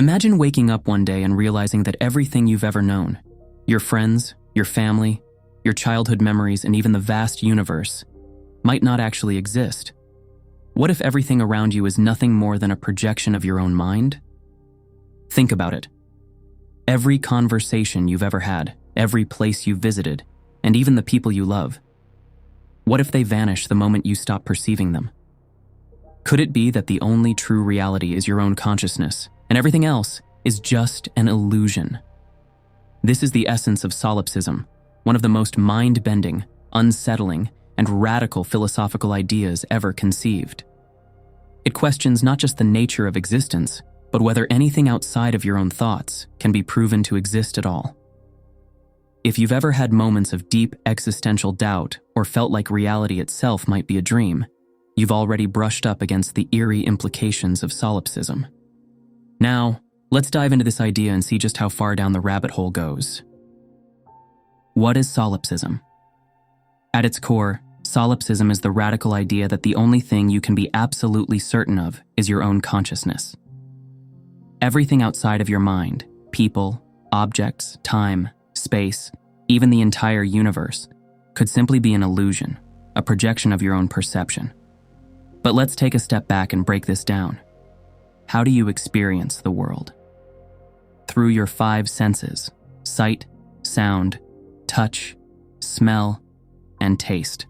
Imagine waking up one day and realizing that everything you've ever known, your friends, your family, your childhood memories, and even the vast universe, might not actually exist. What if everything around you is nothing more than a projection of your own mind? Think about it. Every conversation you've ever had, every place you've visited, and even the people you love. What if they vanish the moment you stop perceiving them? Could it be that the only true reality is your own consciousness, and everything else is just an illusion? This is the essence of solipsism, one of the most mind-bending, unsettling, and radical philosophical ideas ever conceived. It questions not just the nature of existence, but whether anything outside of your own thoughts can be proven to exist at all. If you've ever had moments of deep existential doubt or felt like reality itself might be a dream, you've already brushed up against the eerie implications of solipsism. Now, let's dive into this idea and see just how far down the rabbit hole goes. What is solipsism? At its core, solipsism is the radical idea that the only thing you can be absolutely certain of is your own consciousness. Everything outside of your mind, people, objects, time, space, even the entire universe, could simply be an illusion, a projection of your own perception. But let's take a step back and break this down. How do you experience the world? Through your 5 senses: sight, sound, touch, smell, and taste.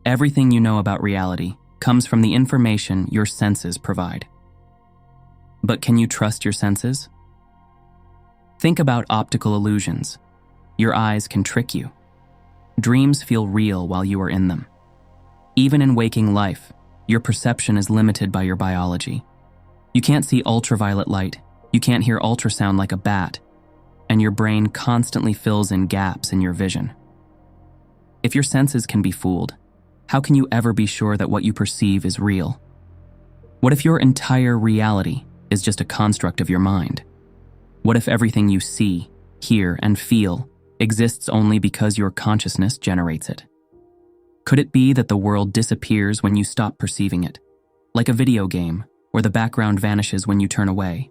Everything you know about reality comes from the information your senses provide. But can you trust your senses? Think about optical illusions. Your eyes can trick you. Dreams feel real while you are in them. Even in waking life, your perception is limited by your biology. You can't see ultraviolet light, you can't hear ultrasound like a bat, and your brain constantly fills in gaps in your vision. If your senses can be fooled, how can you ever be sure that what you perceive is real? What if your entire reality is just a construct of your mind? What if everything you see, hear, and feel exists only because your consciousness generates it? Could it be that the world disappears when you stop perceiving it, like a video game where the background vanishes when you turn away?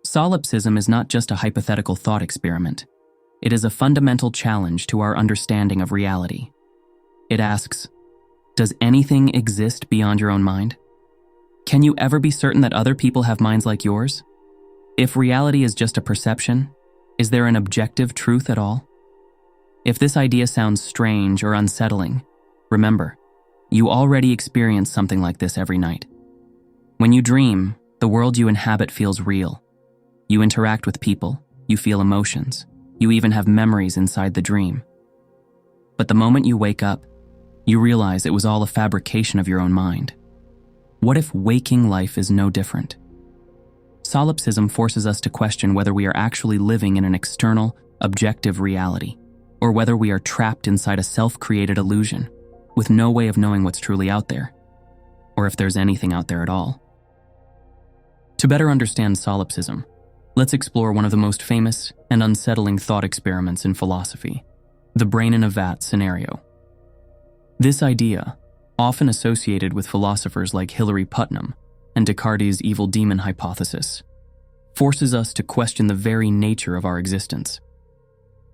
Solipsism is not just a hypothetical thought experiment. It is a fundamental challenge to our understanding of reality. It asks, does anything exist beyond your own mind? Can you ever be certain that other people have minds like yours? If reality is just a perception, is there an objective truth at all? If this idea sounds strange or unsettling, remember, you already experience something like this every night. When you dream, the world you inhabit feels real. You interact with people, you feel emotions, you even have memories inside the dream. But the moment you wake up, you realize it was all a fabrication of your own mind. What if waking life is no different? Solipsism forces us to question whether we are actually living in an external, objective reality, or whether we are trapped inside a self-created illusion, with no way of knowing what's truly out there, or if there's anything out there at all. To better understand solipsism, let's explore one of the most famous and unsettling thought experiments in philosophy, the Brain-in-a-Vat scenario. This idea, often associated with philosophers like Hilary Putnam and Descartes' evil demon hypothesis, forces us to question the very nature of our existence.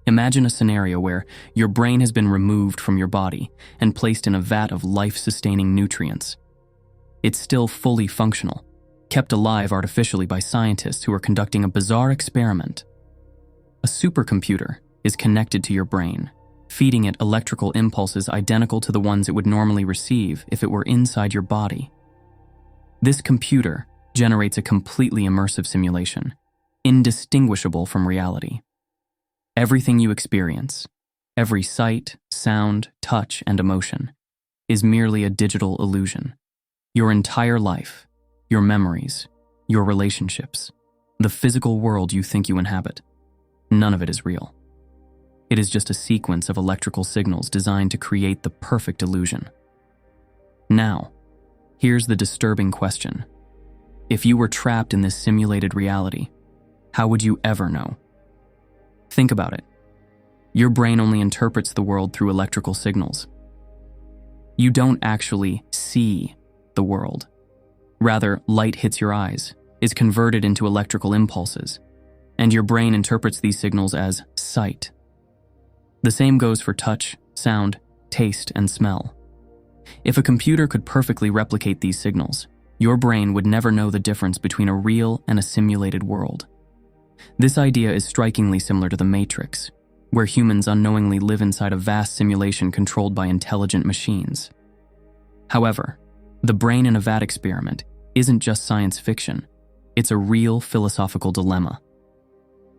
Imagine a scenario where your brain has been removed from your body and placed in a vat of life-sustaining nutrients. It's still fully functional, kept alive artificially by scientists who are conducting a bizarre experiment. A supercomputer is connected to your brain, feeding it electrical impulses identical to the ones it would normally receive if it were inside your body. This computer generates a completely immersive simulation, indistinguishable from reality. Everything you experience, every sight, sound, touch, and emotion, is merely a digital illusion. Your entire life, your memories, your relationships, the physical world you think you inhabit, none of it is real. It is just a sequence of electrical signals designed to create the perfect illusion. Now, here's the disturbing question. If you were trapped in this simulated reality, how would you ever know? Think about it. Your brain only interprets the world through electrical signals. You don't actually see the world. Rather, light hits your eyes, is converted into electrical impulses, and your brain interprets these signals as sight. The same goes for touch, sound, taste, and smell. If a computer could perfectly replicate these signals, your brain would never know the difference between a real and a simulated world. This idea is strikingly similar to the Matrix, where humans unknowingly live inside a vast simulation controlled by intelligent machines. However, the Brain-in-a-Vat experiment isn't just science fiction, it's a real philosophical dilemma.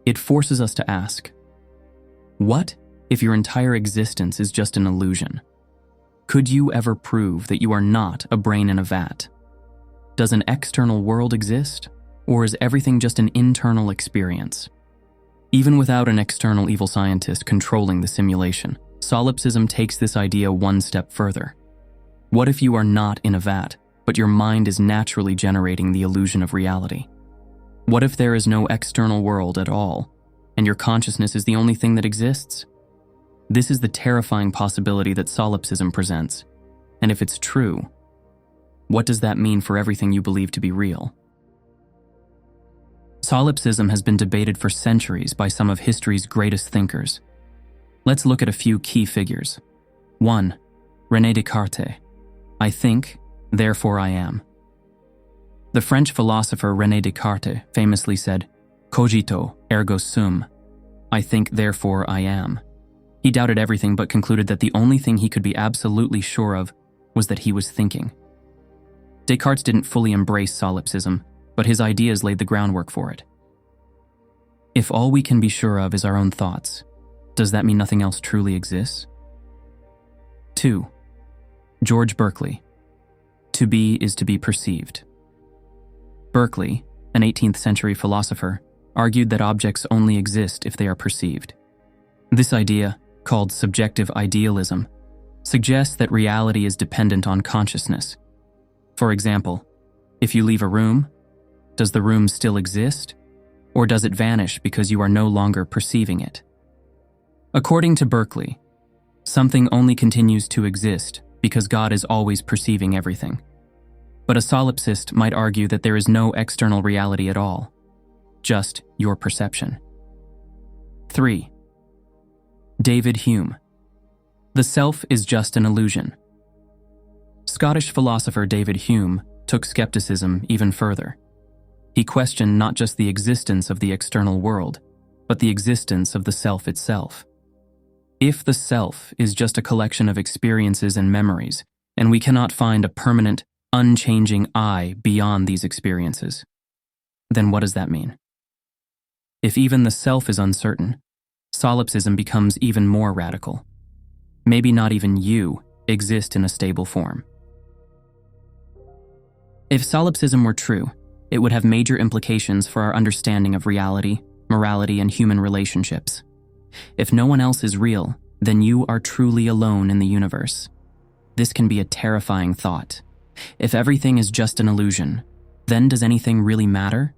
It forces us to ask, what if your entire existence is just an illusion? Could you ever prove that you are not a brain in a vat? Does an external world exist, or is everything just an internal experience? Even without an external evil scientist controlling the simulation, solipsism takes this idea one step further. What if you are not in a vat, but your mind is naturally generating the illusion of reality? What if there is no external world at all, and your consciousness is the only thing that exists? This is the terrifying possibility that solipsism presents. And if it's true, what does that mean for everything you believe to be real? Solipsism has been debated for centuries by some of history's greatest thinkers. Let's look at a few key figures. 1. René Descartes. I think, therefore I am. The French philosopher René Descartes famously said, "Cogito, ergo sum." I think, therefore I am. He doubted everything but concluded that the only thing he could be absolutely sure of was that he was thinking. Descartes didn't fully embrace solipsism, but his ideas laid the groundwork for it. If all we can be sure of is our own thoughts, does that mean nothing else truly exists? 2. George Berkeley. To be is to be perceived. Berkeley, an 18th century philosopher, argued that objects only exist if they are perceived. This idea, called subjective idealism, suggests that reality is dependent on consciousness. For example, if you leave a room, does the room still exist, or does it vanish because you are no longer perceiving it? According to Berkeley, something only continues to exist because God is always perceiving everything. But a solipsist might argue that there is no external reality at all, just your perception. 3. David Hume. The self is just an illusion. Scottish philosopher David Hume took skepticism even further. He questioned not just the existence of the external world, but the existence of the self itself. If the self is just a collection of experiences and memories, and we cannot find a permanent, unchanging I beyond these experiences, then what does that mean? If even the self is uncertain, solipsism becomes even more radical. Maybe not even you exist in a stable form. If solipsism were true, it would have major implications for our understanding of reality, morality, and human relationships. If no one else is real, then you are truly alone in the universe. This can be a terrifying thought. If everything is just an illusion, then does anything really matter?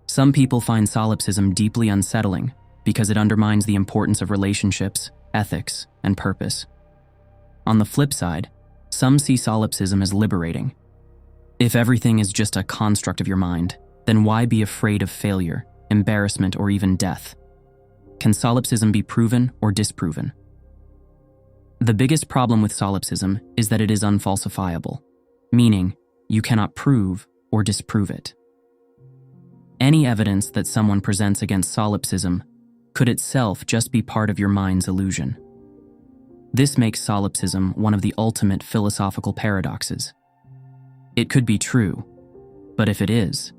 Some people find solipsism deeply unsettling because it undermines the importance of relationships, ethics, and purpose. On the flip side, some see solipsism as liberating. If everything is just a construct of your mind, then why be afraid of failure, embarrassment, or even death? Can solipsism be proven or disproven? The biggest problem with solipsism is that it is unfalsifiable, meaning you cannot prove or disprove it. Any evidence that someone presents against solipsism could itself just be part of your mind's illusion. This makes solipsism one of the ultimate philosophical paradoxes. It could be true, but if it is,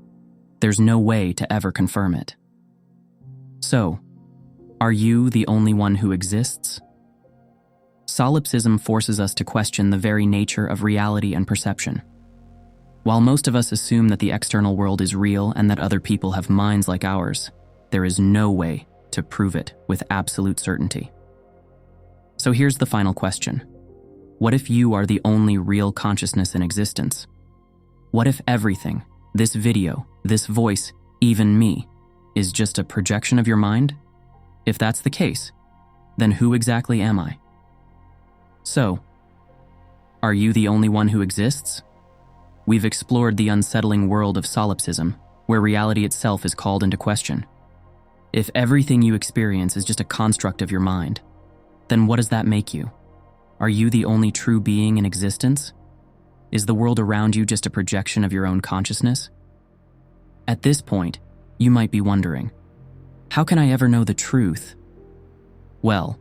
there's no way to ever confirm it. So, are you the only one who exists? Solipsism forces us to question the very nature of reality and perception. While most of us assume that the external world is real and that other people have minds like ours, there is no way to prove it with absolute certainty. So here's the final question. What if you are the only real consciousness in existence? What if everything, this video, this voice, even me, is just a projection of your mind? If that's the case, then who exactly am I? So, are you the only one who exists? we've explored the unsettling world of solipsism, where reality itself is called into question. If everything you experience is just a construct of your mind, then what does that make you? Are you the only true being in existence? Is the world around you just a projection of your own consciousness? At this point, you might be wondering, how can I ever know the truth? Well,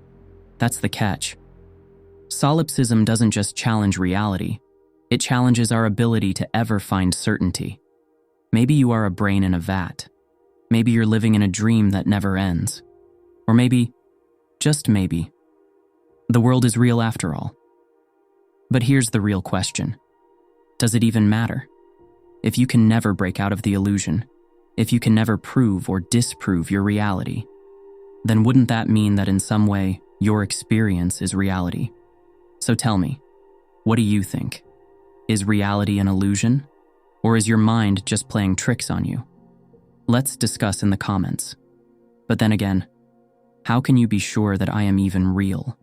that's the catch. Solipsism doesn't just challenge reality, it challenges our ability to ever find certainty. Maybe you are a brain in a vat. Maybe you're living in a dream that never ends. Or maybe, just maybe, the world is real after all. But here's the real question. Does it even matter? If you can never break out of the illusion, if you can never prove or disprove your reality, then wouldn't that mean that in some way, your experience is reality? So tell me, what do you think? Is reality an illusion? Or is your mind just playing tricks on you? Let's discuss in the comments. But then again, how can you be sure that I am even real?